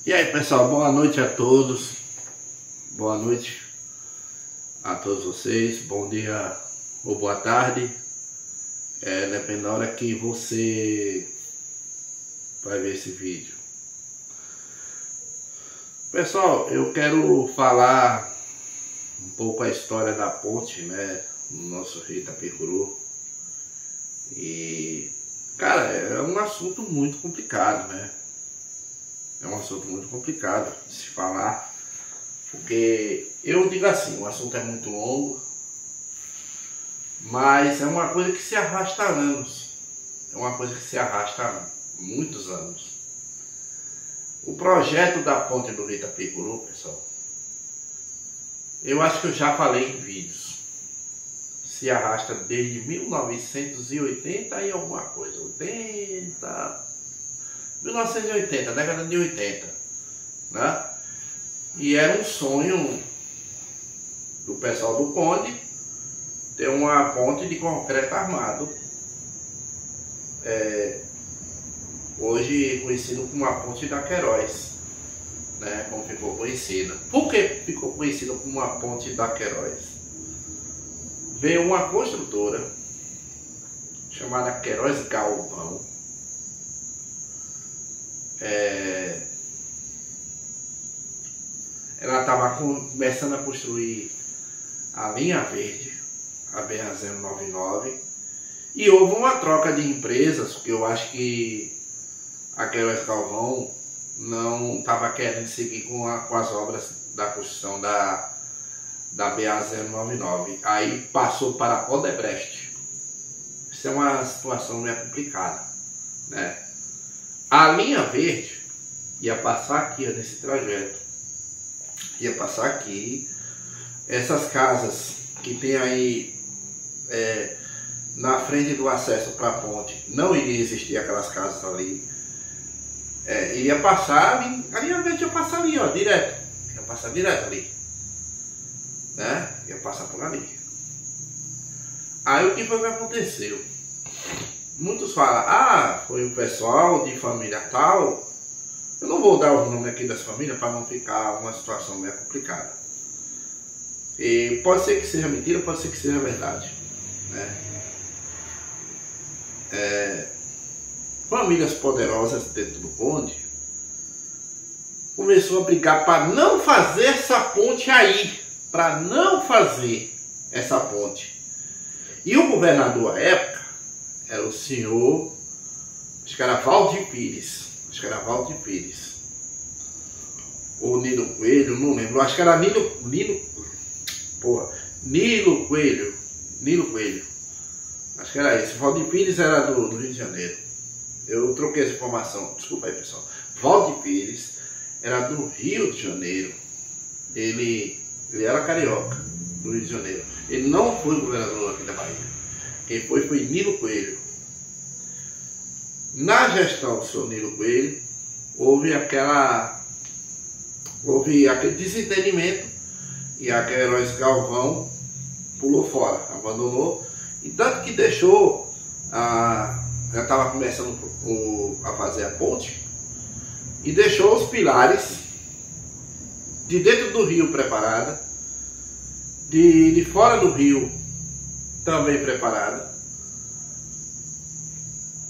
E aí pessoal, boa noite a todos, boa noite a todos vocês, bom dia ou boa tarde, depende da hora que você vai ver esse vídeo. Pessoal, eu quero falar um pouco a história da ponte, né, no nosso rio Itapicuru. E, cara, é um assunto muito complicado, né? É um assunto muito complicado de se falar, porque eu digo assim, o assunto é muito longo, mas é uma coisa que se arrasta há anos, é uma coisa que se arrasta há muitos anos. O projeto da ponte do rio Itapicuru, pessoal, eu acho que eu já falei em vídeos, se arrasta desde 1980 e alguma coisa, 1980, década de 80, né? E era um sonho do pessoal do Conde ter uma ponte de concreto armado, hoje conhecido como a Ponte da Queiroz, né? Como ficou conhecida. Por que ficou conhecida como a Ponte da Queiroz? Veio uma construtora chamada Queiroz Galvão. Ela estava começando a construir a linha verde, a BR-099, e houve uma troca de empresas, porque eu acho que a Queiroz Galvão não estava querendo seguir com as obras da construção da BR-099, aí passou para a Odebrecht. Isso é uma situação meio complicada, né? A linha verde ia passar aqui, ó, nesse trajeto. Ia passar aqui. Essas casas que tem aí na frente do acesso para a ponte, não iria existir aquelas casas ali. Iria passar ali, a linha verde ia passar ali, ó, direto. Ia passar direto ali, né? Ia passar por ali. Aí o que foi que aconteceu? Muitos falam, foi o pessoal de família tal. Eu não vou dar o nome aqui das famílias para não ficar uma situação meio complicada. E pode ser que seja mentira, pode ser que seja verdade, né? Famílias poderosas dentro do Conde começou a brigar para não fazer essa ponte aí, para não fazer essa ponte. E o governador à época era o senhor, acho que era Valdir Pires, ou Nilo Coelho, não lembro, acho que era Nilo Coelho, acho que era esse. Valdir Pires era do Rio de Janeiro, eu troquei essa informação, desculpa aí pessoal. Valdir Pires era do Rio de Janeiro, ele era carioca, do Rio de Janeiro, ele não foi governador aqui da Bahia. Quem foi Nilo Coelho. Na gestão do senhor Nilo Coelho, houve aquele desentendimento e a Queiroz Galvão pulou fora, abandonou, e tanto que deixou, já estava começando a fazer a ponte, e deixou os pilares de dentro do rio preparada, de fora do rio também preparada.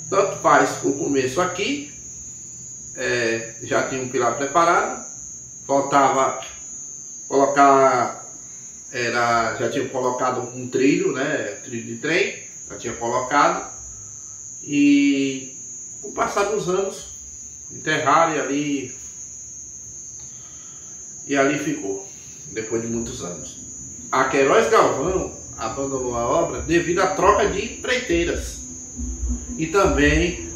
Tanto faz o começo aqui, já tinha um pilar preparado, faltava colocar, já tinha colocado um trilho, né, trilho de trem, já tinha colocado, e com o passar dos anos, enterraram e ali ficou, depois de muitos anos. A Queiroz Galvão, abandonou a obra devido à troca de empreiteiras e também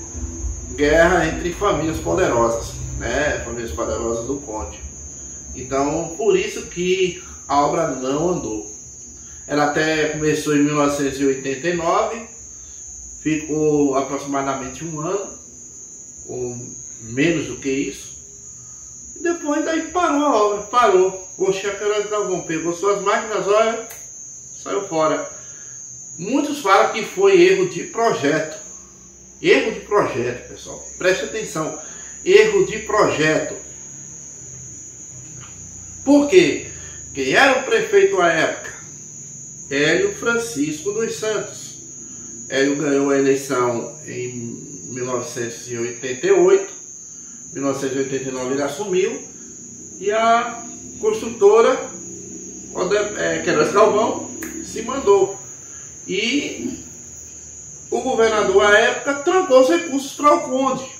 guerra entre famílias poderosas, né? Famílias poderosas do Conde. Então, por isso que a obra não andou. Ela até começou em 1989, ficou aproximadamente um ano, ou menos do que isso. E depois daí parou a obra, parou. O Queiroz Galvão pegou suas máquinas, olha, saiu fora. Muitos falam que foi erro de projeto. Erro de projeto, pessoal. Preste atenção. Erro de projeto. Por quê? Quem era o prefeito à época? Hélio Francisco dos Santos. Hélio ganhou a eleição em 1988. 1989 ele assumiu. E a construtora Queiroz Galvão se mandou. E o governador à época trancou os recursos para o Conde.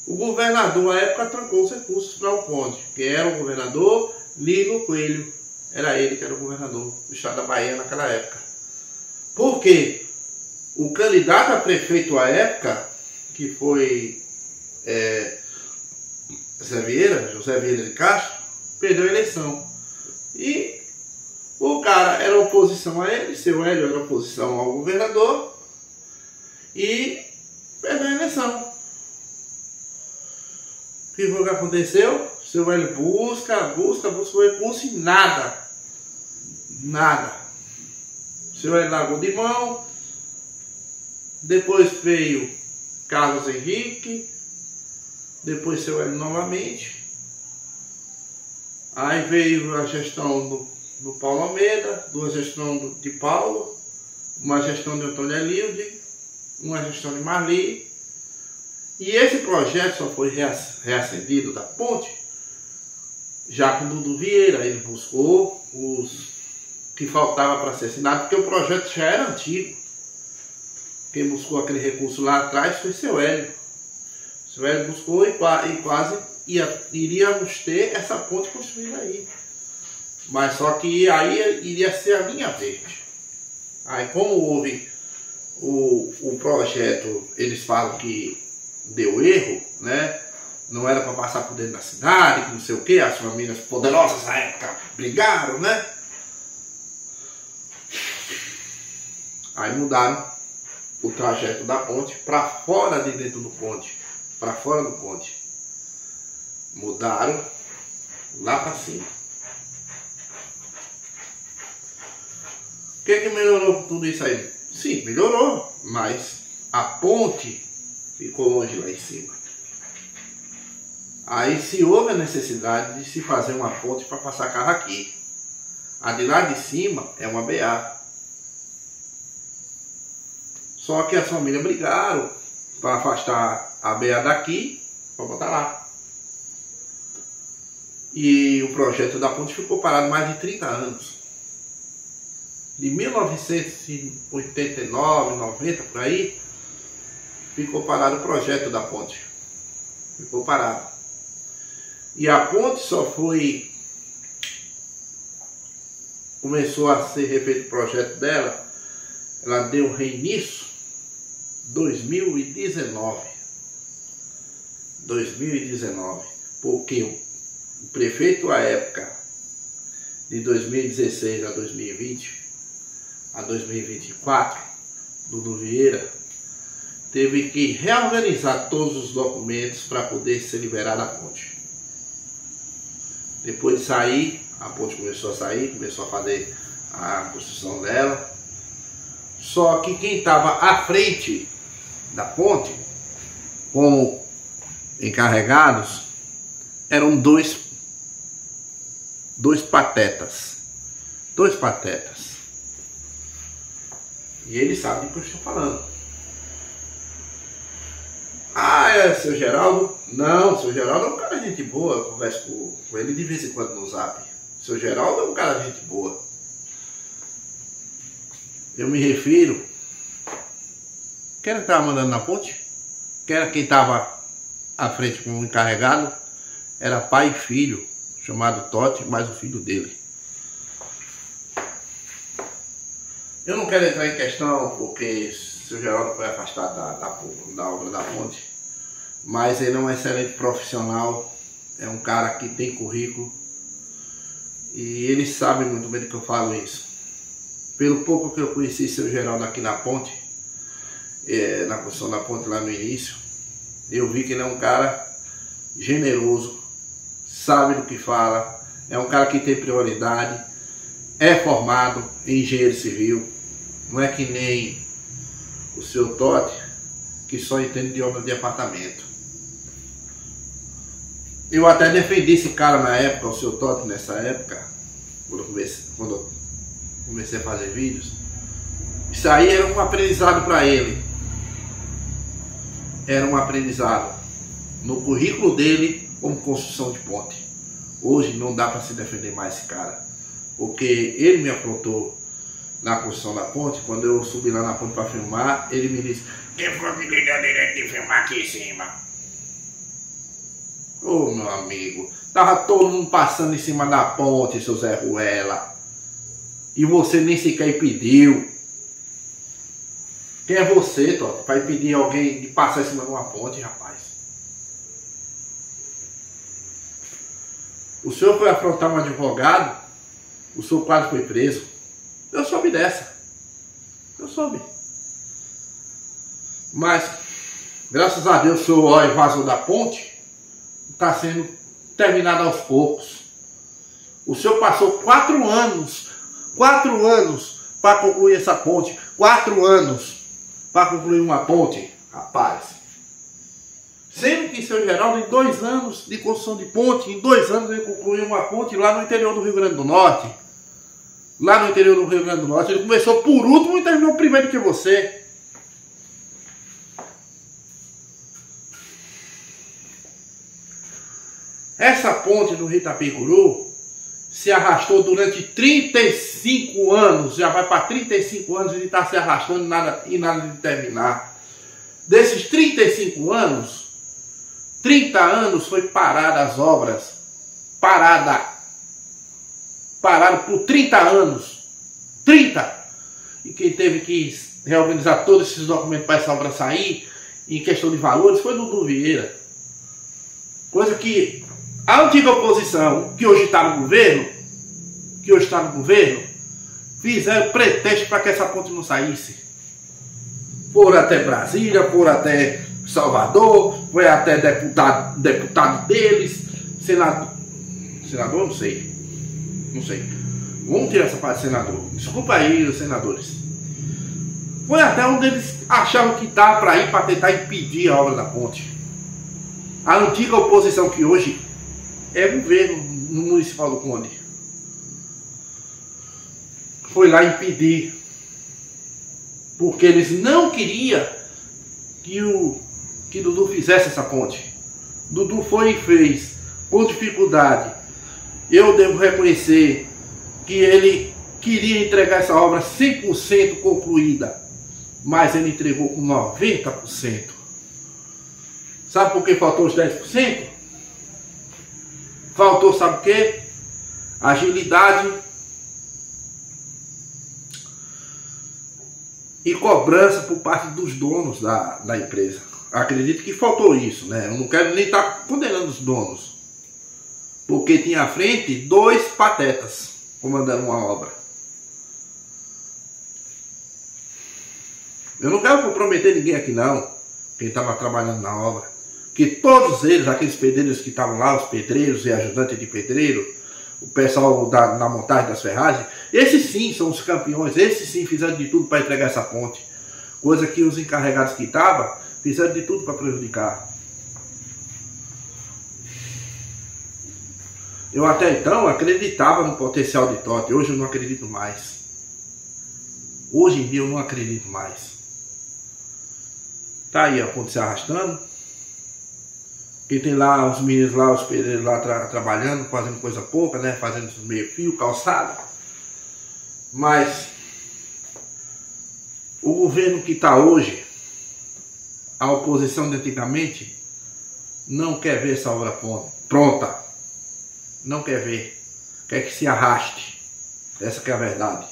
O governador à época trancou os recursos para o Conde. Quem era o governador? Lino Coelho. Era ele que era o governador do estado da Bahia naquela época. Por quê? O candidato a prefeito à época, que foi José Vieira de Castro, perdeu a eleição. E o cara era oposição a ele, seu Hélio era oposição ao governador, e perdeu a eleição. O que foi que aconteceu? Seu Hélio busca o recurso e nada. Seu Hélio largou de mão. Depois veio Carlos Henrique. Depois seu Hélio novamente. Aí veio a gestão do Paulo Almeida, duas gestões de Paulo, uma gestão de Antônio Elilde, uma gestão de Marli. E esse projeto só foi reacendido da ponte já com Dudu Vieira. Ele buscou os que faltava para ser assinado, porque o projeto já era antigo. Quem buscou aquele recurso lá atrás foi seu Hélio. Seu Hélio buscou e quase iríamos ter essa ponte construída aí. Mas só que aí iria ser a linha verde. Aí como houve o projeto, eles falam que deu erro, né? Não era para passar por dentro da cidade, que não sei o que, as famílias poderosas na época brigaram, né? Aí mudaram o trajeto da ponte para fora de dentro do ponte, para fora do ponte. Mudaram lá para cima. O que melhorou tudo isso aí? Sim, melhorou, mas a ponte ficou longe lá em cima. Aí se houve a necessidade de se fazer uma ponte para passar carro aqui. A de lá de cima é uma BA. Só que as famílias brigaram para afastar a BA daqui para botar lá. E o projeto da ponte ficou parado mais de 30 anos. De 1989, 90 por aí, ficou parado o projeto da ponte. Ficou parado. E a ponte só foi... Começou a ser refeito o projeto dela. Ela deu reinício 2019. Porque o prefeito à época, de 2016 a 2020, a 2024, Dudu Vieira, teve que reorganizar todos os documentos para poder ser liberada a ponte. Depois de sair, a ponte começou a sair, começou a fazer a construção dela. Só que quem estava à frente da ponte, como encarregados, eram dois patetas. Dois patetas. E eles sabem do que eu estou falando. Ah, é seu Geraldo? Não, seu Geraldo é um cara de gente boa. Eu converso com ele de vez em quando no Zap. Seu Geraldo é um cara de gente boa. Eu me refiro... Quem estava mandando na ponte? Quem estava à frente como encarregado? Era pai e filho, chamado Totti, mais o filho dele. Eu não quero entrar em questão porque o seu Geraldo foi afastado da obra da ponte, mas ele é um excelente profissional, é um cara que tem currículo e ele sabe muito bem do que eu falo isso. Pelo pouco que eu conheci o seu Geraldo aqui na ponte, na construção da ponte lá no início, eu vi que ele é um cara generoso, sabe do que fala, é um cara que tem prioridade, é formado em engenheiro civil, não é que nem o seu Totti, que só entende de obra de apartamento. Eu até defendi esse cara na época, o seu Totti nessa época, quando eu comecei a fazer vídeos. Isso aí era um aprendizado para ele. Era um aprendizado no currículo dele como construção de ponte. Hoje não dá para se defender mais esse cara, porque ele me afrontou na construção da ponte. Quando eu subi lá na ponte para filmar, ele me disse: quem foi que lhe deu direito de filmar aqui em cima? Ô meu amigo, tava todo mundo passando em cima da ponte, seu Zé Ruela, e você nem sequer impediu. Quem é você, Totti, para impedir alguém de passar em cima de uma ponte, rapaz? O senhor foi afrontar um advogado, o senhor quase foi preso. Eu soube dessa. Eu soube. Mas, graças a Deus, o senhor vazou da ponte, está sendo terminado aos poucos. O senhor passou 4 anos para concluir essa ponte. 4 anos para concluir uma ponte, rapaz. Sendo que seu Geraldo, em 2 anos de construção de ponte, em 2 anos ele concluiu uma ponte lá no interior do Rio Grande do Norte. Lá no interior do Rio Grande do Norte. Ele começou por último e terminou primeiro que você. Essa ponte do Rio Itapicuru se arrastou durante 35 anos, já vai para 35 anos e está se arrastando e nada de terminar. Desses 35 anos, 30 anos foi parada as obras. Parado por 30 anos. 30! E quem teve que reorganizar todos esses documentos para essa obra sair, em questão de valores, foi Dudu Vieira. Coisa que a antiga oposição, que hoje está no governo, fizeram pretexto para que essa ponte não saísse. Foram até Brasília, foram até Salvador, foi até deputado deles, senador, não sei. Vamos tirar essa parte de senador. Desculpa aí, os senadores. Foi até onde eles achavam que dava para ir para tentar impedir a obra da ponte. A antiga oposição que hoje é governo no Municipal do Conde foi lá impedir, porque eles não queriam que Dudu fizesse essa ponte. Dudu foi e fez, com dificuldade. Eu devo reconhecer que ele queria entregar essa obra 100% concluída, mas ele entregou com 90%. Sabe por que faltou os 10%? Faltou, sabe o quê? Agilidade e cobrança por parte dos donos da empresa. Acredito que faltou isso, né? Eu não quero nem estar condenando os donos, porque tinha à frente 2 patetas comandando uma obra. Eu não quero comprometer ninguém aqui não, quem estava trabalhando na obra, que todos eles, aqueles pedreiros que estavam lá, os pedreiros e ajudantes de pedreiro, o pessoal na montagem das ferragens, esses sim são os campeões, esses sim fizeram de tudo para entregar essa ponte. Coisa que os encarregados que estavam fizeram de tudo para prejudicar. Eu até então acreditava no potencial de Totti, hoje eu não acredito mais. Hoje em dia eu não acredito mais. Tá aí a ponte se arrastando. E tem lá os meninos lá, os pedreiros lá trabalhando, fazendo coisa pouca, né? Fazendo meio fio, calçada. Mas o governo que está hoje, a oposição de antigamente, não quer ver essa obra pronta. Não quer ver. Quer que se arraste. Essa que é a verdade.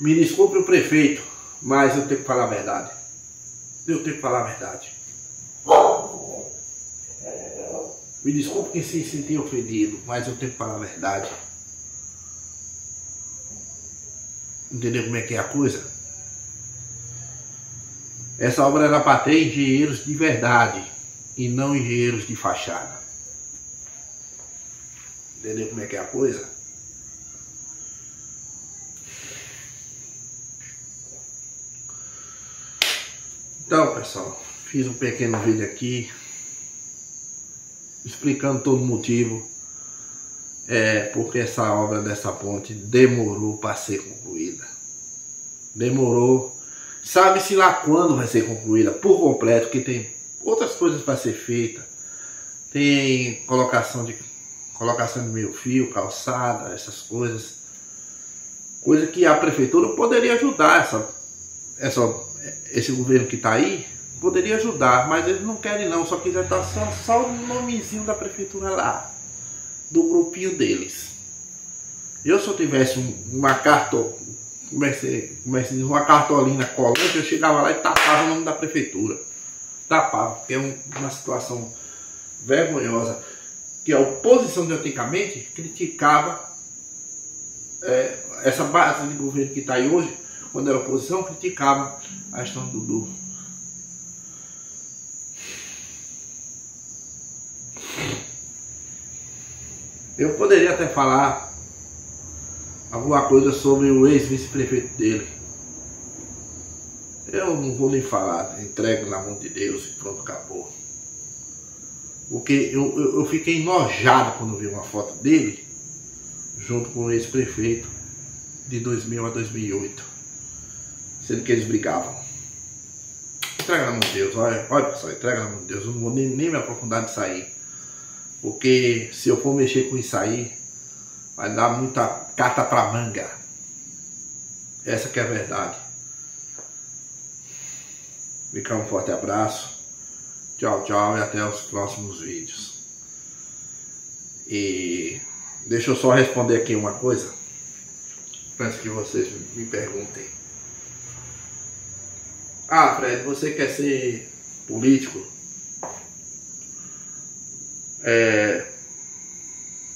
Me desculpe o prefeito, mas eu tenho que falar a verdade. Eu tenho que falar a verdade. Me desculpe quem se sentir ofendido, mas eu tenho que falar a verdade. Entendeu como é que é a coisa? Essa obra era para ter engenheiros de verdade e não engenheiros de fachada. Entendeu como é que é a coisa? Então, pessoal, fiz um pequeno vídeo aqui explicando todo o motivo porque essa obra dessa ponte demorou para ser concluída. Demorou. Sabe-se lá quando vai ser concluída por completo, que tem outras coisas para ser feita. Tem colocação de meio fio, calçada, essas coisas. Coisa que a prefeitura poderia ajudar, esse governo que está aí, poderia ajudar, mas eles não querem não, só quiser estar só o nomezinho da prefeitura lá, do grupinho deles. Eu, se eu tivesse uma cartolina colante, eu chegava lá e tapava o nome da prefeitura. Tapava, porque é uma situação vergonhosa, que a oposição de antigamente criticava essa base de governo que está aí hoje. Quando era oposição, criticava a gestão do Dudu. Eu poderia até falar alguma coisa sobre o ex-vice-prefeito dele. Eu não vou nem falar, entrego na mão de Deus e pronto, acabou. Porque eu fiquei enojado quando vi uma foto dele junto com o ex-prefeito de 2000 a 2008. Sendo que eles brigavam. Entrega na mão de Deus, olha pessoal, entrega na mão de Deus. Eu não vou nem me aprofundar nisso aí. Porque se eu for mexer com isso aí, vai dar muita carta pra manga. Essa que é a verdade. Fica um forte abraço. Tchau, tchau e até os próximos vídeos. E deixa eu só responder aqui uma coisa. Peço que vocês me perguntem. Ah, Fred, você quer ser político?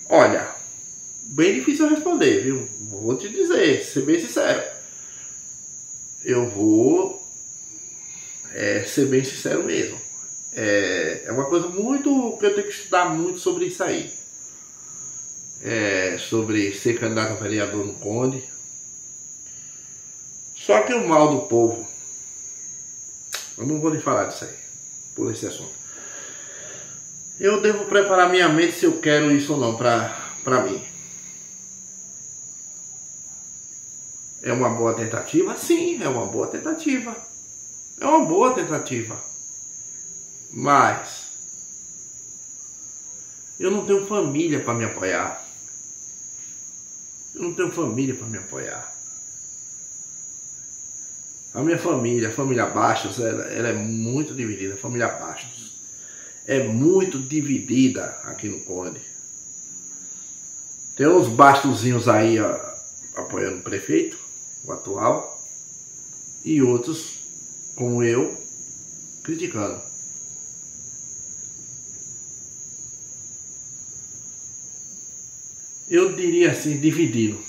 Olha, bem difícil eu responder, viu? Vou te dizer, ser bem sincero. Eu vou ser bem sincero mesmo. É uma coisa muito que eu tenho que estudar muito sobre isso aí. Sobre ser candidato a vereador no Conde. Só que o mal do povo, eu não vou nem falar disso aí, por esse assunto. Eu devo preparar minha mente se eu quero isso ou não pra mim. É uma boa tentativa? Sim, é uma boa tentativa. É uma boa tentativa. Mas eu não tenho família para me apoiar. Eu não tenho família para me apoiar. A minha família, a família Bastos, ela é muito dividida. A família Bastos é muito dividida aqui no Conde. Tem uns bastozinhos aí apoiando o prefeito, o atual, e outros, como eu, criticando. Eu diria assim, dividido,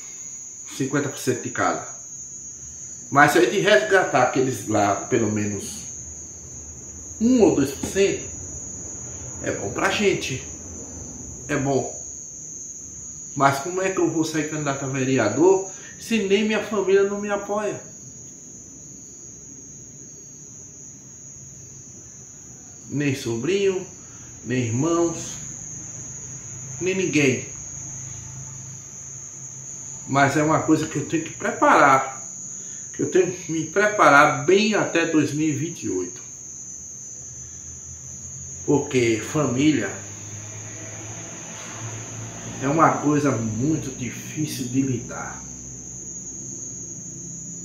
50% de cada. Mas se a gente resgatar aqueles lá, pelo menos 1 ou 2%, é bom pra gente. É bom. Mas como é que eu vou sair candidato a vereador se nem minha família não me apoia? Nem sobrinho, nem irmãos, nem ninguém. Mas é uma coisa que eu tenho que preparar. Que eu tenho que me preparar bem até 2028. Porque família é uma coisa muito difícil de lidar.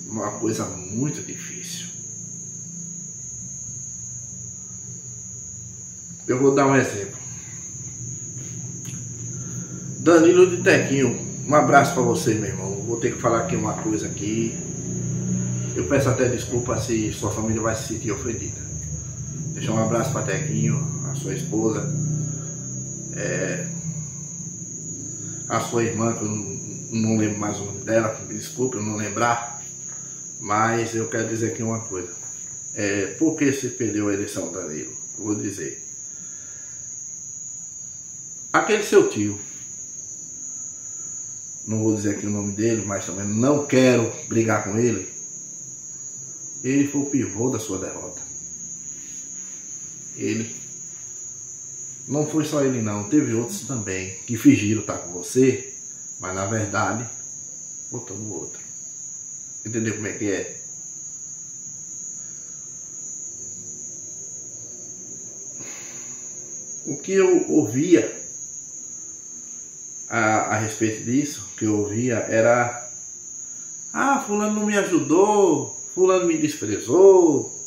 Uma coisa muito difícil. Eu vou dar um exemplo. Danilo de Tequinho, um abraço para você, meu irmão. Vou ter que falar aqui uma coisa aqui. Eu peço até desculpa se sua família vai se sentir ofendida. Deixa um abraço para Tequinho, a sua esposa, a sua irmã, que eu não lembro mais o nome dela, me desculpe eu não lembrar, mas eu quero dizer aqui uma coisa. Por que você perdeu a eleição, Danilo? Eu vou dizer. Aquele seu tio, não vou dizer aqui o nome dele, mas também não quero brigar com ele. Ele foi o pivô da sua derrota. Ele. Não foi só ele não, teve outros também que fingiram estar com você, mas na verdade botou no outro. Entendeu como é que é? O que eu ouvia a respeito disso, que eu ouvia era: fulano não me ajudou, fulano me desprezou,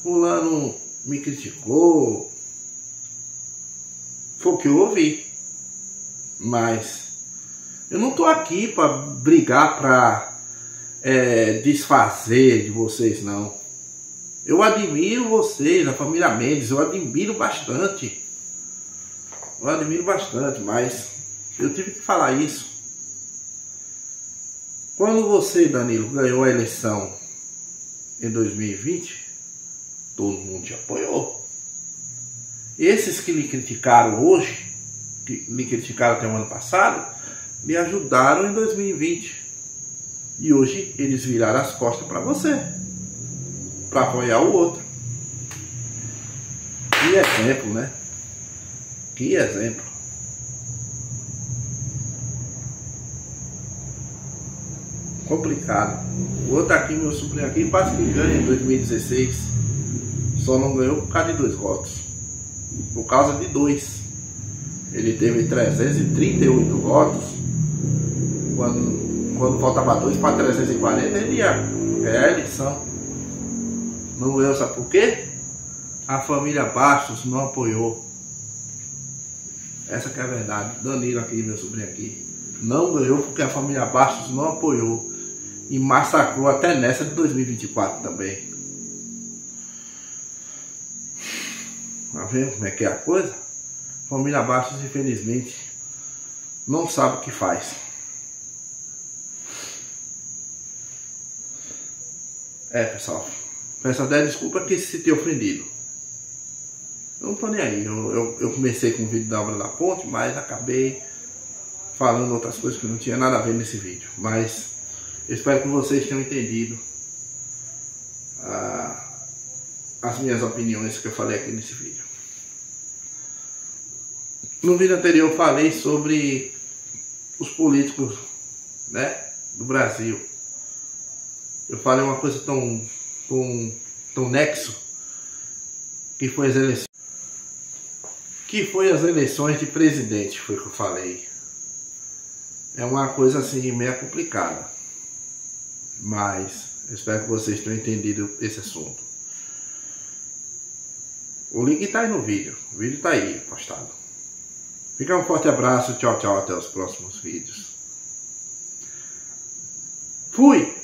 fulano me criticou. Foi o que eu ouvi. Mas eu não tô aqui para brigar, para desfazer de vocês, não. Eu admiro vocês, a família Mendes, eu admiro bastante. Mas eu tive que falar isso. Quando você, Danilo, ganhou a eleição em 2020, todo mundo te apoiou. Esses que lhe criticaram hoje, que lhe criticaram até o ano passado, lhe ajudaram em 2020. E hoje eles viraram as costas para você, para apoiar o outro. Que exemplo, né? Que exemplo. Complicado. O outro aqui, meu sobrinho aqui, quase que ganha em 2016. Só não ganhou por causa de 2 votos. Por causa de 2. Ele teve 338 votos. Quando faltava 2 para 340, ele ia ganhar a eleição. Não ganhou, sabe por quê? A família Bastos não apoiou. Essa que é a verdade. Danilo aqui, meu sobrinho aqui, não ganhou porque a família Bastos não apoiou. E massacrou até nessa de 2024 também. Tá vendo como é que é a coisa? A família Bastos, infelizmente, não sabe o que faz. Pessoal, peço até desculpa que se ter ofendido. Eu não tô nem aí. Eu comecei com o vídeo da obra da ponte, mas acabei falando outras coisas que não tinha nada a ver nesse vídeo. Mas eu espero que vocês tenham entendido as minhas opiniões que eu falei aqui nesse vídeo. No vídeo anterior eu falei sobre os políticos, né, do Brasil. Eu falei uma coisa tão nexo, que foi as eleições de presidente, foi o que eu falei. É uma coisa assim meio complicada, mas eu espero que vocês tenham entendido esse assunto. O link está aí no vídeo, o vídeo está aí postado. Fica um forte abraço, tchau, tchau, até os próximos vídeos. Fui!